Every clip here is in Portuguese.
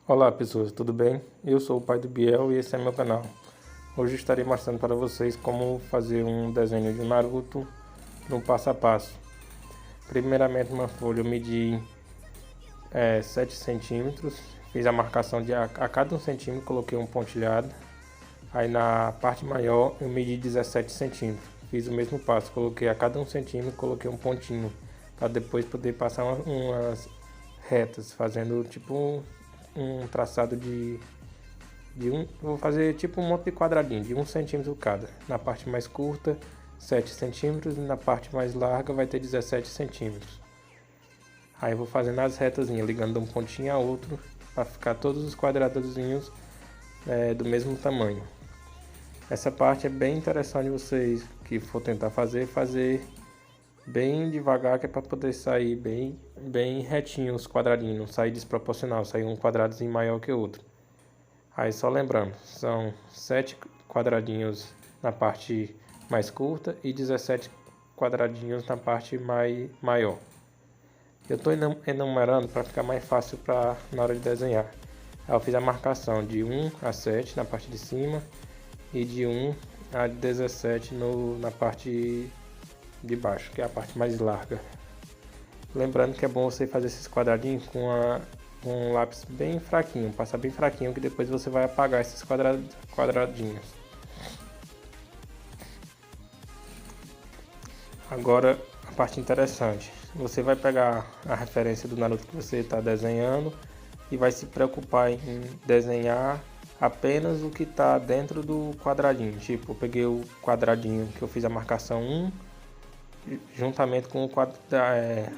Olá pessoas, tudo bem? Eu sou o pai do Biel e esse é meu canal. Hoje estarei mostrando para vocês como fazer um desenho de Naruto no passo a passo. Primeiramente uma folha eu medi 7 centímetros, fiz a marcação de a cada 1 centímetro, coloquei um pontilhado. Aí na parte maior eu medi 17 centímetros, fiz o mesmo passo, coloquei a cada 1 centímetro, coloquei um pontinho, para depois poder passar umas retas, fazendo tipo um traçado vou fazer tipo um monte de quadradinho de 1 centímetro cada. Na parte mais curta 7 centímetros e na parte mais larga vai ter 17 centímetros. Aí eu vou fazendo as retazinhas, ligando de um pontinho a outro, para ficar todos os quadradozinhos do mesmo tamanho. Essa parte é bem interessante vocês que for tentar fazer bem devagar, que é para poder sair bem retinho os quadradinhos, não sair desproporcional, sair um quadradozinho maior que o outro. Aí só lembrando, são 7 quadradinhos na parte mais curta e 17 quadradinhos na parte maior. Eu estou enumerando para ficar mais fácil na hora de desenhar. Aí eu fiz a marcação de 1 a 7 na parte de cima e de 1 a 17 na parte de baixo, que é a parte mais larga. Lembrando que é bom você fazer esses quadradinhos com um lápis bem fraquinho, passar bem fraquinho, que depois você vai apagar esses quadradinhos. Agora a parte interessante, você vai pegar a referência do Naruto que você está desenhando e vai se preocupar em desenhar apenas o que está dentro do quadradinho. Tipo, eu peguei o quadradinho que eu fiz a marcação 1 juntamente com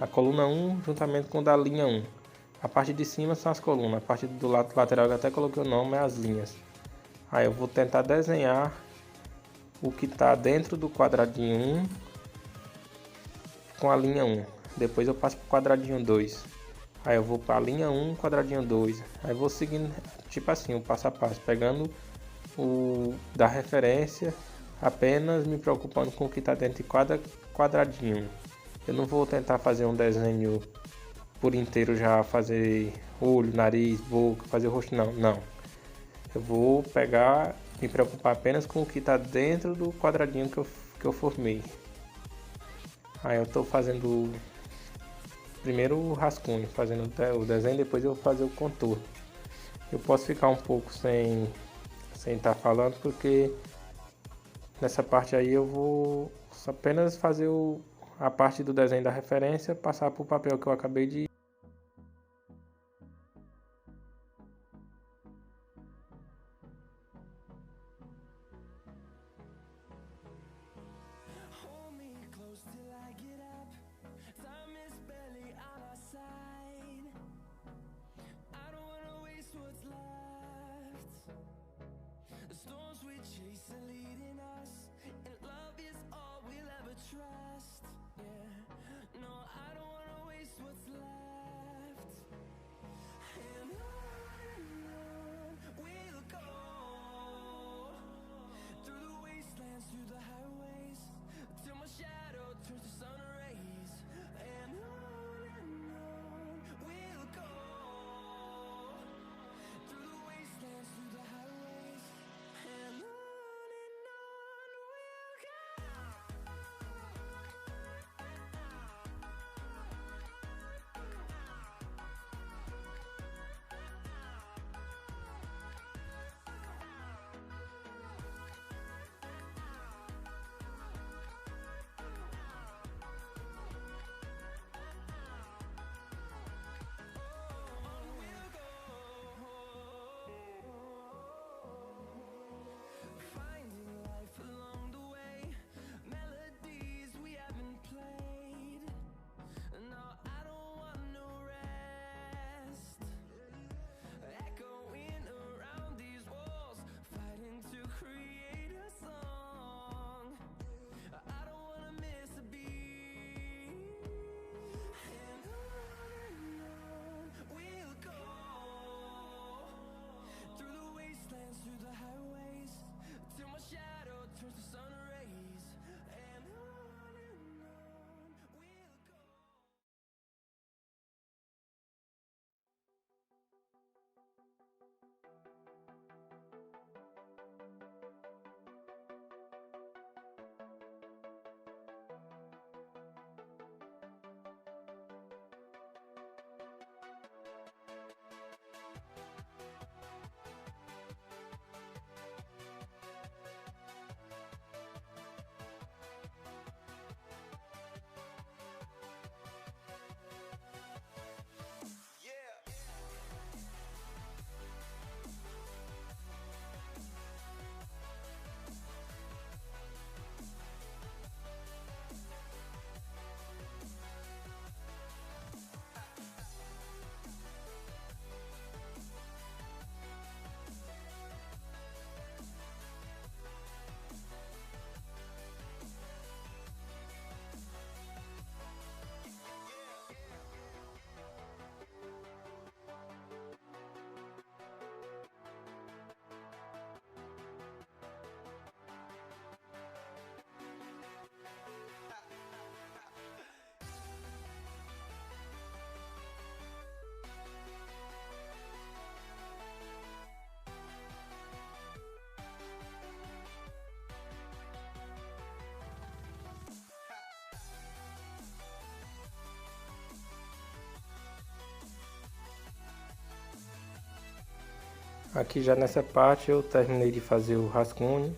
a coluna 1 juntamente com o da linha 1. A parte de cima são as colunas, a parte do lado lateral eu até coloquei o nome, é as linhas. Aí eu vou tentar desenhar o que está dentro do quadradinho 1 com a linha 1. Depois eu passo para o quadradinho 2. Aí eu vou para a linha 1, quadradinho 2. Aí vou seguindo tipo assim, o passo a passo, pegando o da referência, apenas me preocupando com o que está dentro de cada quadradinho. Eu não vou tentar fazer um desenho por inteiro, já fazer olho, nariz, boca, fazer o rosto, não. Eu vou pegar, me preocupar apenas com o que está dentro do quadradinho que eu formei. Aí eu estou fazendo primeiro o rascunho, fazendo o desenho, depois eu vou fazer o contorno. Eu posso ficar um pouco sem estar falando, porque nessa parte aí eu vou apenas fazer a parte do desenho da referência, passar para o papel que eu acabei de Trust, yeah. No, I don't wanna waste what's left. Aqui já nessa parte eu terminei de fazer o rascunho.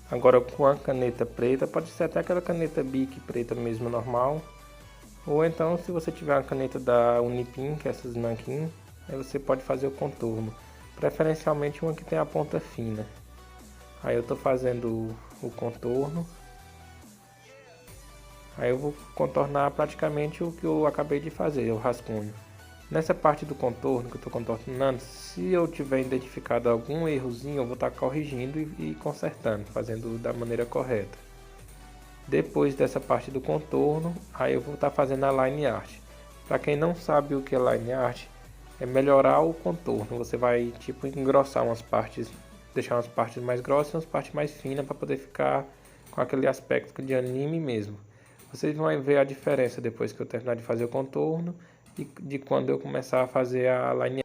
Agora com a caneta preta, pode ser até aquela caneta Bic preta mesmo normal. Ou então se você tiver a caneta da Unipin, que é essas nanquim, aí você pode fazer o contorno. Preferencialmente uma que tem a ponta fina. Aí eu estou fazendo o contorno. Aí eu vou contornar praticamente o que eu acabei de fazer, o rascunho. Nessa parte do contorno que eu estou contornando, se eu tiver identificado algum errozinho, eu vou estar corrigindo e consertando, fazendo da maneira correta. Depois dessa parte do contorno, aí eu vou estar fazendo a line art. Para quem não sabe o que é line art, é melhorar o contorno. Você vai tipo engrossar umas partes, deixar umas partes mais grossas e umas partes mais finas para poder ficar com aquele aspecto de anime mesmo. Vocês vão ver a diferença depois que eu terminar de fazer o contorno e de quando eu começar a fazer a line art.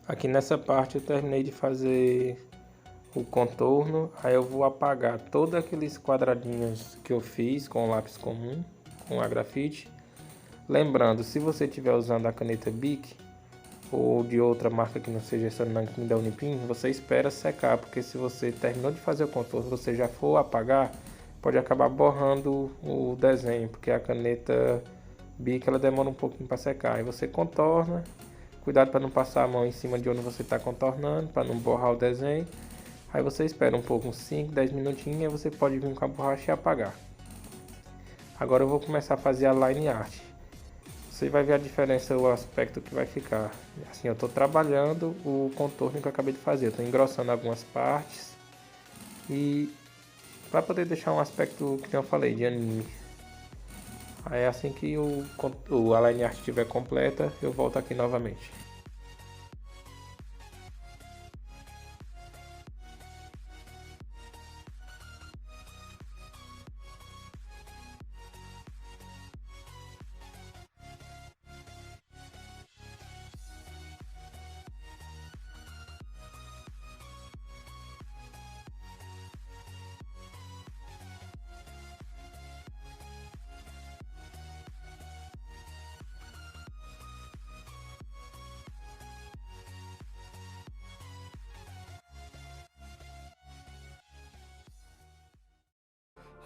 Aqui nessa parte eu terminei de fazer o contorno, aí eu vou apagar todos aqueles quadradinhos que eu fiz com o lápis comum, com a grafite. Lembrando, se você estiver usando a caneta Bic ou de outra marca que não seja essa nanquim da Unipin, você espera secar, porque se você terminou de fazer o contorno, você já for apagar, pode acabar borrando o desenho, porque a caneta Bic ela demora um pouquinho para secar. Aí você contorna, cuidado para não passar a mão em cima de onde você está contornando, para não borrar o desenho. Aí você espera um pouco, uns 5, 10 minutinhos, e você pode vir com a borracha e apagar. Agora eu vou começar a fazer a line art. Você vai ver a diferença, o aspecto que vai ficar. Assim, eu estou trabalhando o contorno que eu acabei de fazer. Estou engrossando algumas partes e para poder deixar um aspecto que eu falei de anime. Aí assim que a line art estiver completa, eu volto aqui novamente.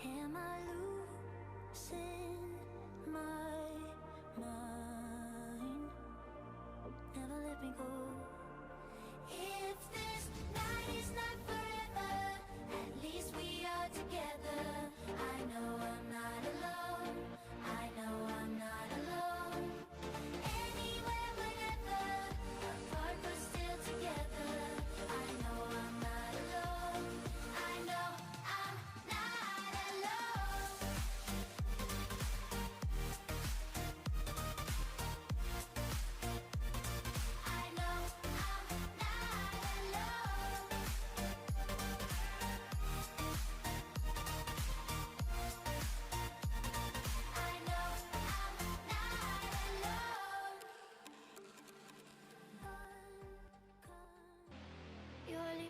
Am I losing my mind? Never let me go. If this night is not forever, at least we are together. I know I'm not alone. I know I'm not alone. Anywhere, whenever, apart but still together. I know I'm not alone.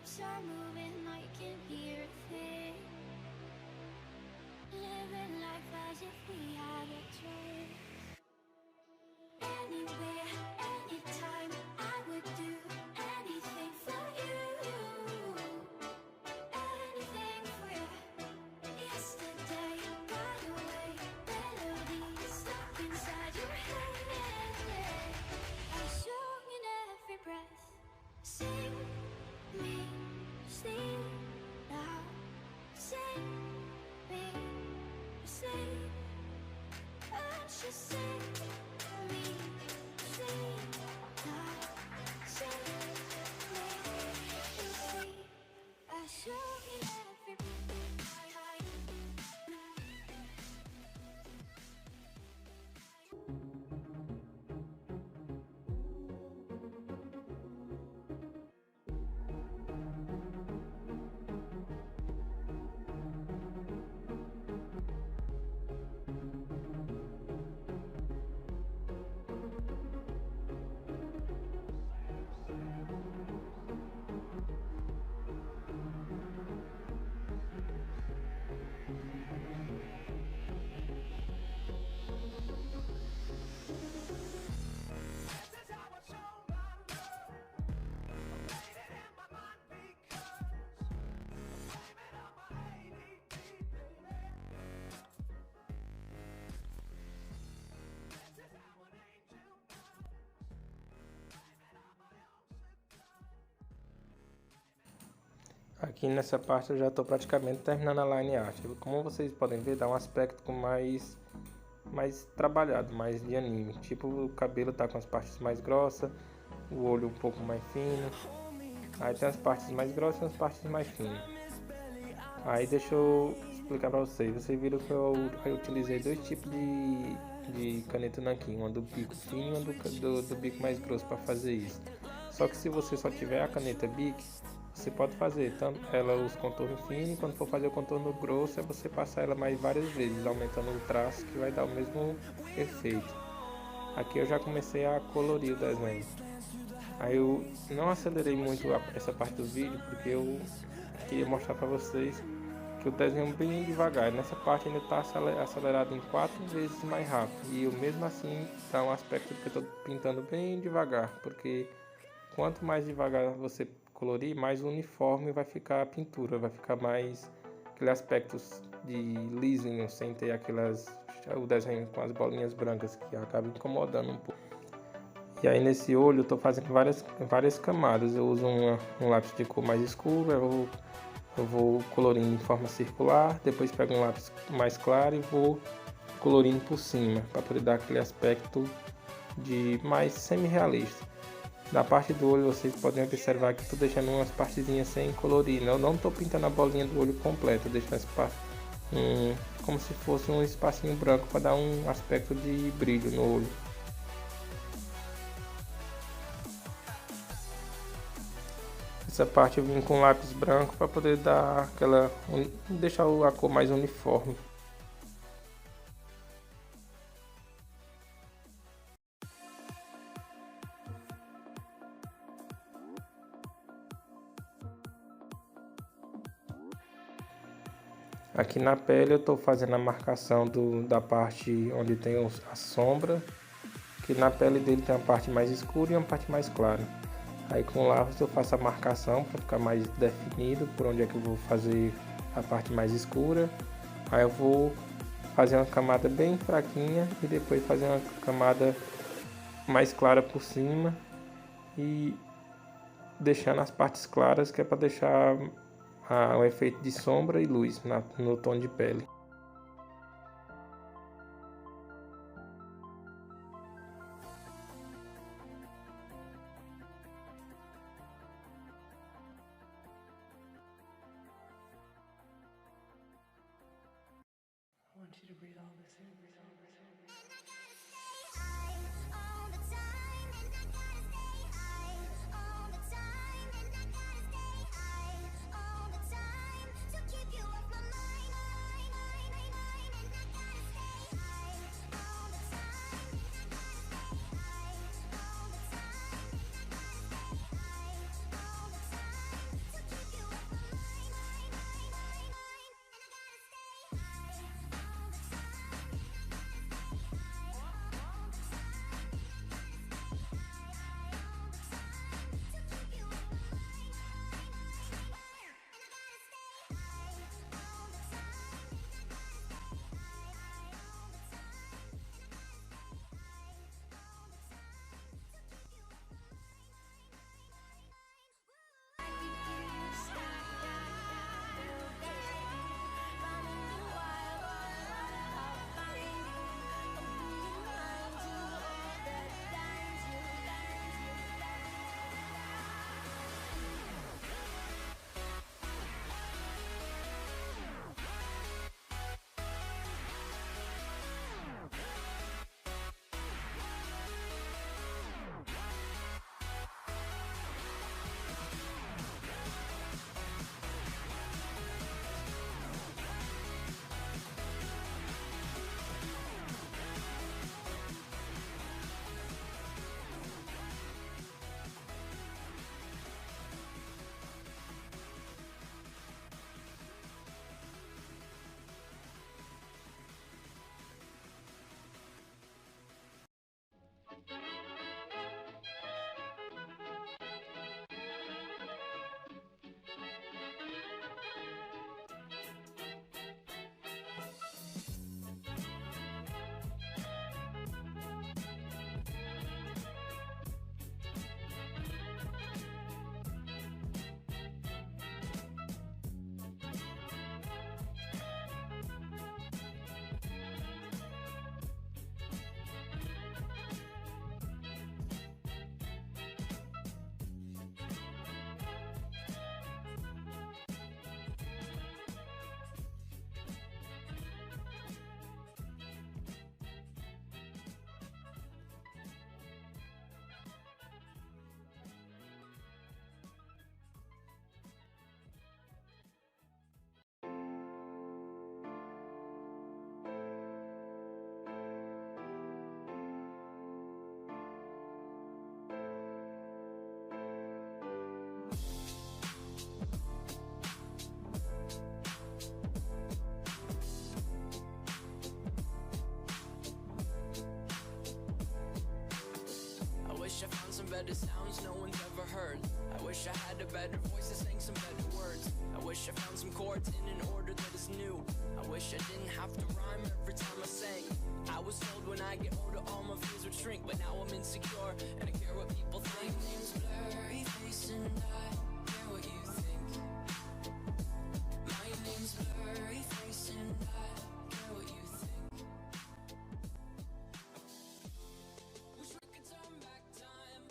lips are moving, I can hear a thing. Living life as if we had a choice. Anywhere, anytime, I would do anything for you. Anything for you. Yesterday got away, melodies stuck inside your head. I'm sung in every breath. Sing me, sleep now. Sing me, sleep. And she sing me, sleep now. Sing me, sleep. I'm sung in every breath. Aqui nessa parte eu já estou praticamente terminando a line art. Como vocês podem ver, dá um aspecto mais trabalhado, mais de anime. Tipo, o cabelo tá com as partes mais grossas, o olho um pouco mais fino. Aí tem as partes mais grossas e as partes mais finas. Aí deixa eu explicar para vocês. Vocês viram que eu utilizei dois tipos de caneta nanquim, uma do bico fino e uma do bico mais grosso para fazer isso. Só que se você só tiver a caneta Bic, você pode fazer tanto ela os contornos finos, e quando for fazer o contorno grosso é você passar ela mais várias vezes, aumentando o traço, que vai dar o mesmo efeito. Aqui eu já comecei a colorir o desenho. Aí eu não acelerei muito essa parte do vídeo, porque eu queria mostrar para vocês que o desenho é bem devagar. Nessa parte ainda está acelerado em 4 vezes mais rápido, e eu mesmo assim dá um aspecto que eu estou pintando bem devagar, porque quanto mais devagar você colorir, mais uniforme vai ficar a pintura, vai ficar mais aquele aspecto de lisinho, sem ter o desenho com as bolinhas brancas que acaba incomodando um pouco. E aí nesse olho eu estou fazendo várias camadas. Eu uso um lápis de cor mais escuro, eu vou colorindo em forma circular, depois pego um lápis mais claro e vou colorindo por cima, para poder dar aquele aspecto de mais semi-realista. Na parte do olho vocês podem observar que estou deixando umas partezinhas sem colorir. Eu não estou pintando a bolinha do olho completa, deixando como se fosse um espacinho branco para dar um aspecto de brilho no olho. Essa parte eu vim com lápis branco para poder dar deixar a cor mais uniforme. Aqui na pele eu estou fazendo a marcação da parte onde tem a sombra, que na pele dele tem uma parte mais escura e uma parte mais clara. Aí com lápis eu faço a marcação para ficar mais definido por onde é que eu vou fazer a parte mais escura. Aí eu vou fazer uma camada bem fraquinha e depois fazer uma camada mais clara por cima e deixando as partes claras, que é para deixar o efeito de sombra e luz no tom de pele. I want you to breathe all this in. better sounds no one's ever heard. I wish I had a better voice that sang some better words. I wish I found some chords in an order that is new. I wish I didn't have to rhyme every time I sang. I was told when I get older all my fears would shrink, but now I'm insecure and I care what people think. My name's Blurry Face and I care what you think. My name's Blurry Face and I care what you think. Wish we could turn back time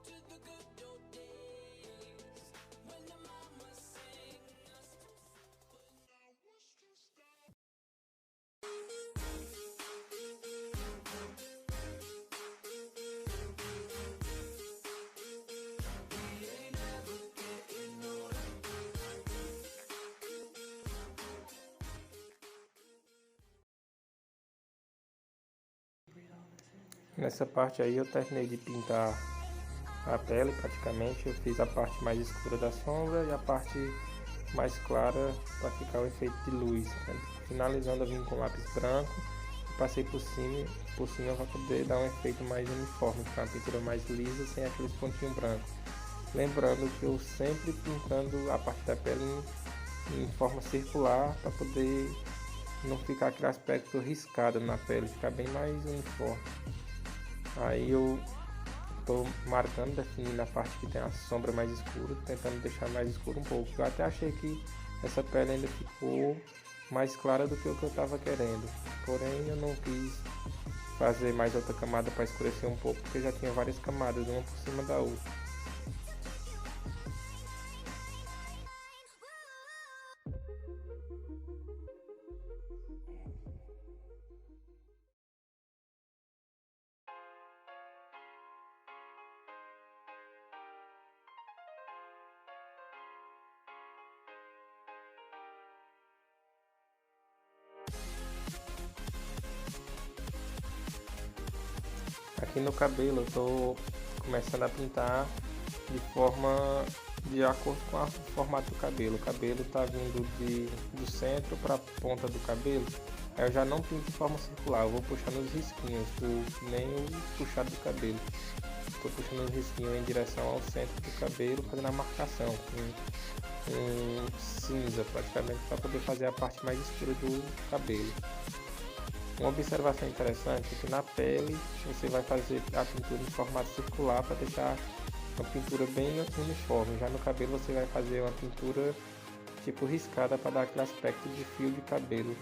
to the good old days when the mama sang us to sleep, but now what's to stop? Nessa parte aí eu terminei de pintar a pele praticamente. Eu fiz a parte mais escura da sombra e a parte mais clara para ficar o efeito de luz. Finalizando eu vim com lápis branco e passei por cima para poder dar um efeito mais uniforme, com uma pintura mais lisa sem aqueles pontinhos brancos. Lembrando que eu sempre pintando a parte da pele em forma circular para poder não ficar aquele aspecto riscado na pele, ficar bem mais uniforme. Aí eu estou marcando, definindo a parte que tem a sombra mais escura, tentando deixar mais escuro um pouco. Eu até achei que essa pele ainda ficou mais clara do que o que eu estava querendo, porém eu não quis fazer mais outra camada para escurecer um pouco, porque já tinha várias camadas, uma por cima da outra. Aqui no cabelo eu tô começando a pintar de forma de acordo com o formato do cabelo. O cabelo tá vindo do centro para a ponta do cabelo. Aí eu já não pinto de forma circular, eu vou puxando os risquinhos, que nem o puxado do cabelo. Estou puxando os risquinhos em direção ao centro do cabelo, fazendo a marcação com cinza praticamente, para poder fazer a parte mais escura do cabelo. Uma observação interessante é que na pele você vai fazer a pintura em formato circular para deixar uma pintura bem uniforme. Já no cabelo você vai fazer uma pintura tipo riscada para dar aquele aspecto de fio de cabelo.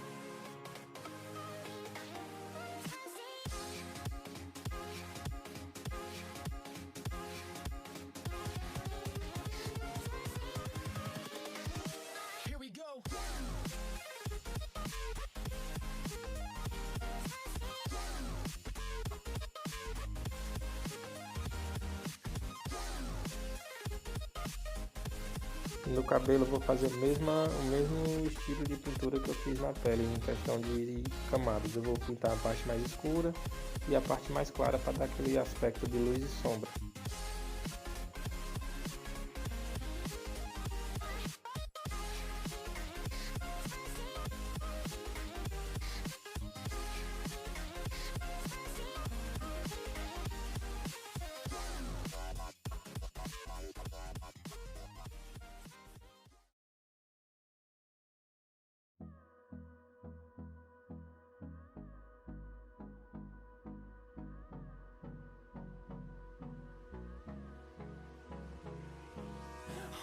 Here we go. No cabelo eu vou fazer o mesmo estilo de pintura que eu fiz na pele, em questão de camadas. Eu vou pintar a parte mais escura e a parte mais clara para dar aquele aspecto de luz e sombra.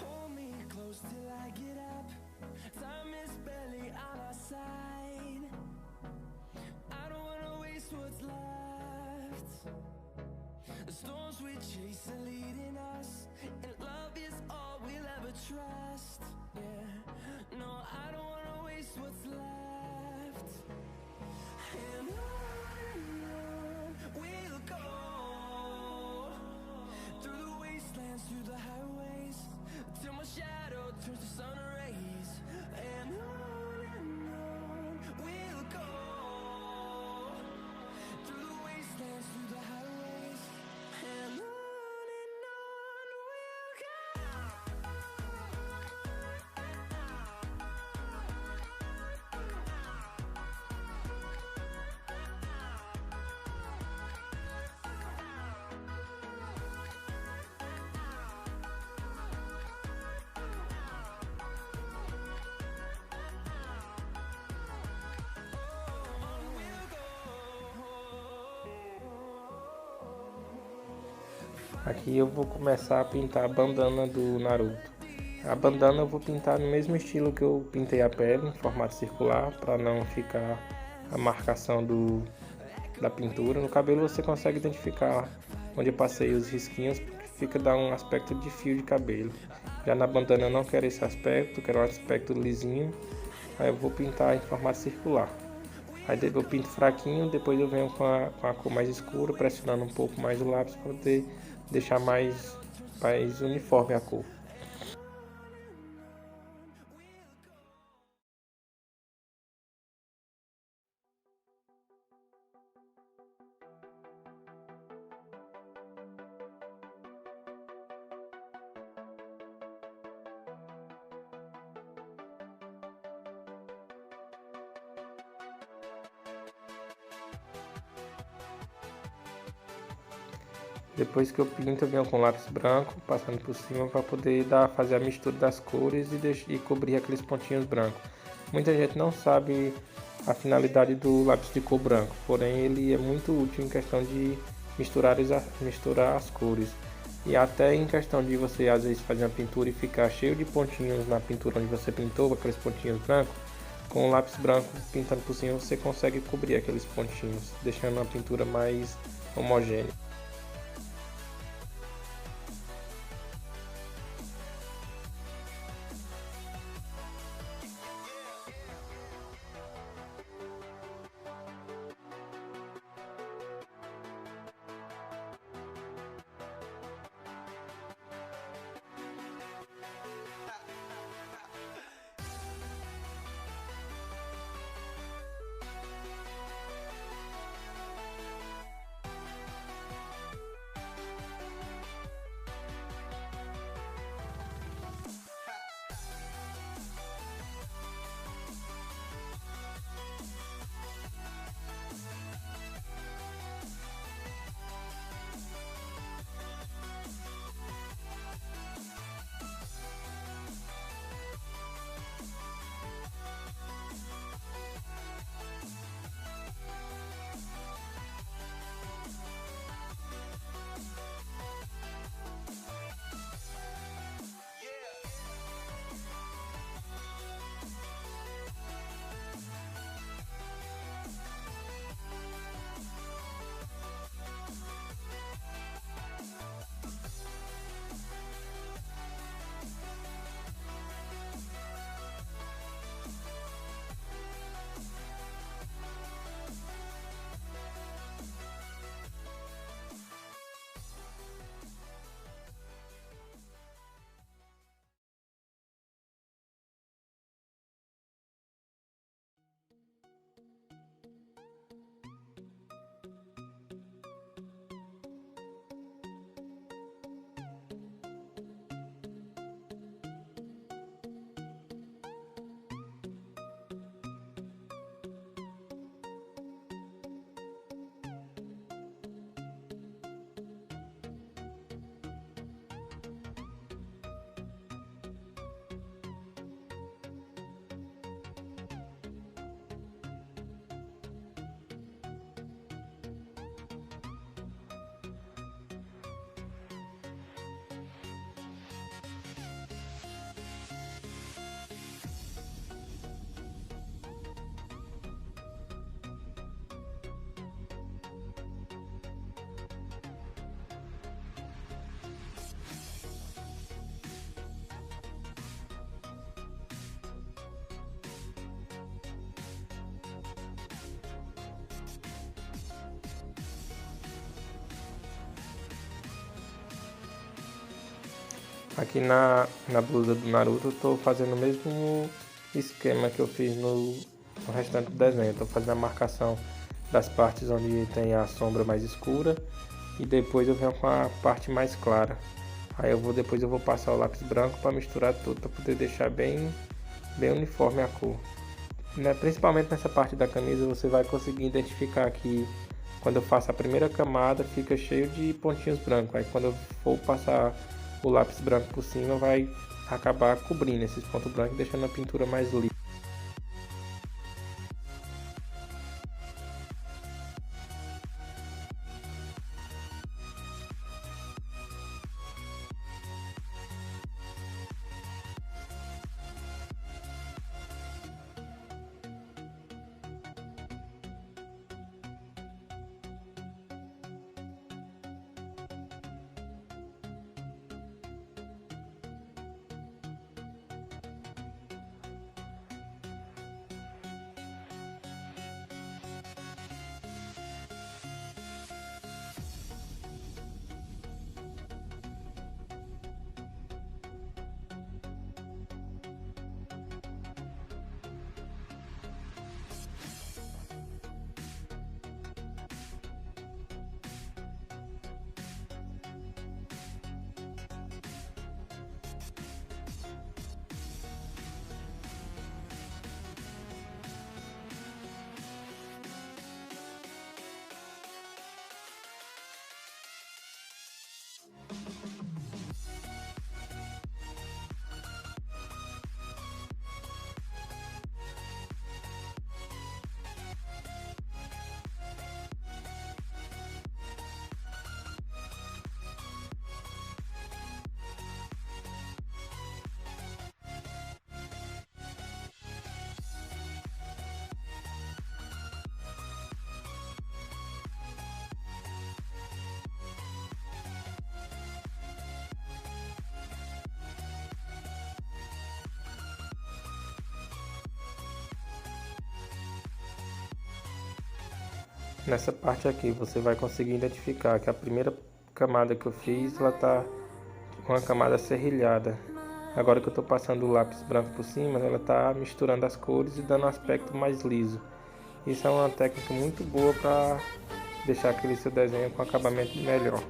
Hold me close till I get up. Time is barely on our side. I don't wanna waste what's left. The storms we chase are leading us, and love is all we'll ever trust. Yeah, no, I don't wanna waste what's left. And on we'll go, through the wastelands, through the highways, till my shadow turns to sun rays. And on we'll go, through the wastelands, through the highways. And on we'll go. Aqui eu vou começar a pintar a bandana do Naruto. A bandana eu vou pintar no mesmo estilo que eu pintei a pele, em formato circular, para não ficar a marcação da pintura. No cabelo você consegue identificar onde eu passei os risquinhos, porque fica dá um aspecto de fio de cabelo. Já na bandana eu não quero esse aspecto, quero um aspecto lisinho. Aí eu vou pintar em formato circular. Aí eu pinto fraquinho, depois eu venho com a cor mais escura, pressionando um pouco mais o lápis para poder deixar mais uniforme a cor. Depois que eu pinto, eu venho com lápis branco, passando por cima para poder fazer a mistura das cores e cobrir aqueles pontinhos brancos. Muita gente não sabe a finalidade do lápis de cor branco, porém ele é muito útil em questão de misturar as cores. E até em questão de você às vezes fazer uma pintura e ficar cheio de pontinhos na pintura onde você pintou, aqueles pontinhos brancos, com o lápis branco pintando por cima você consegue cobrir aqueles pontinhos, deixando a pintura mais homogênea. Aqui na blusa do Naruto eu tô fazendo o mesmo esquema que eu fiz no restante do desenho. Eu tô fazendo a marcação das partes onde tem a sombra mais escura e depois eu venho com a parte mais clara. Aí depois eu vou passar o lápis branco para misturar tudo, para poder deixar bem uniforme a cor. Principalmente nessa parte da camisa você vai conseguir identificar que quando eu faço a primeira camada fica cheio de pontinhos brancos. Aí quando eu for passar o lápis branco por cima vai acabar cobrindo esses pontos brancos, deixando a pintura mais lisa. Nessa parte aqui você vai conseguir identificar que a primeira camada que eu fiz, ela tá uma camada serrilhada. Agora que eu estou passando o lápis branco por cima, ela tá misturando as cores e dando um aspecto mais liso. Isso é uma técnica muito boa para deixar aquele seu desenho com acabamento melhor.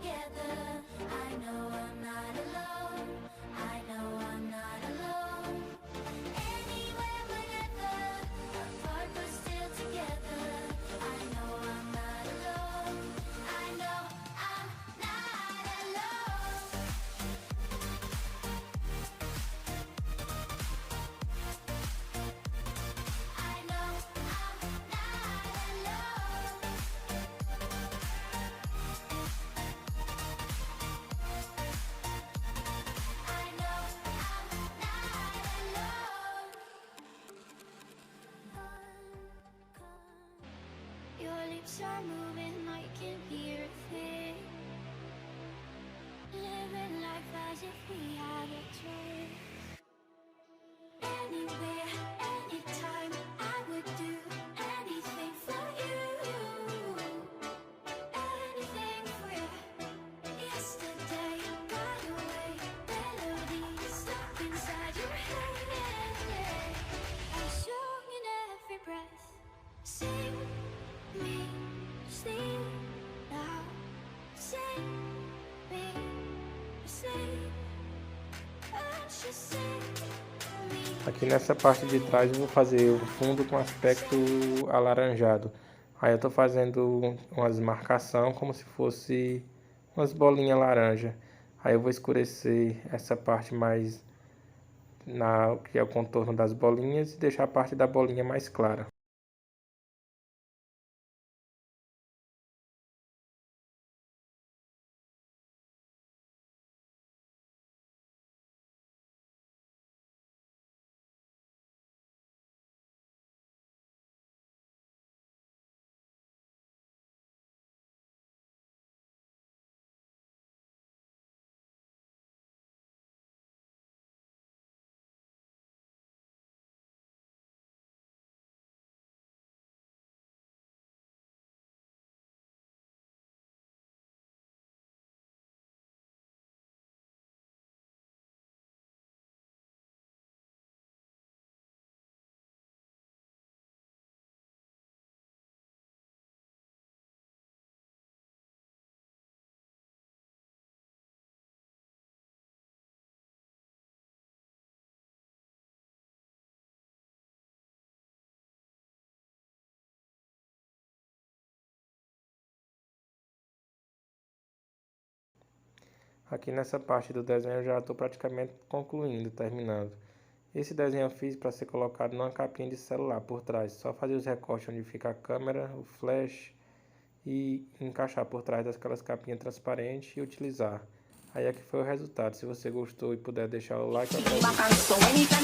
Your lips are moving, I can hear it. Living life as if we had a choice. Anywhere, anytime, I would do anything for you. Anything for you. Yesterday got away, melodies stuck inside your head. A song in every breath. Sing me, sleep now. Sing me, sleep. And she sing me. Aqui nessa parte de trás eu vou fazer o fundo com aspecto alaranjado. Aí eu tô fazendo umas marcação como se fosse umas bolinhas laranja. Aí eu vou escurecer essa parte mais que é o contorno das bolinhas e deixar a parte da bolinha mais clara. Aqui nessa parte do desenho eu já estou praticamente concluindo, terminando. Esse desenho eu fiz para ser colocado numa capinha de celular por trás. Só fazer os recortes onde fica a câmera, o flash e encaixar por trás daquelas capinhas transparentes e utilizar. Aí aqui foi o resultado. Se você gostou e puder deixar o like, aproveite.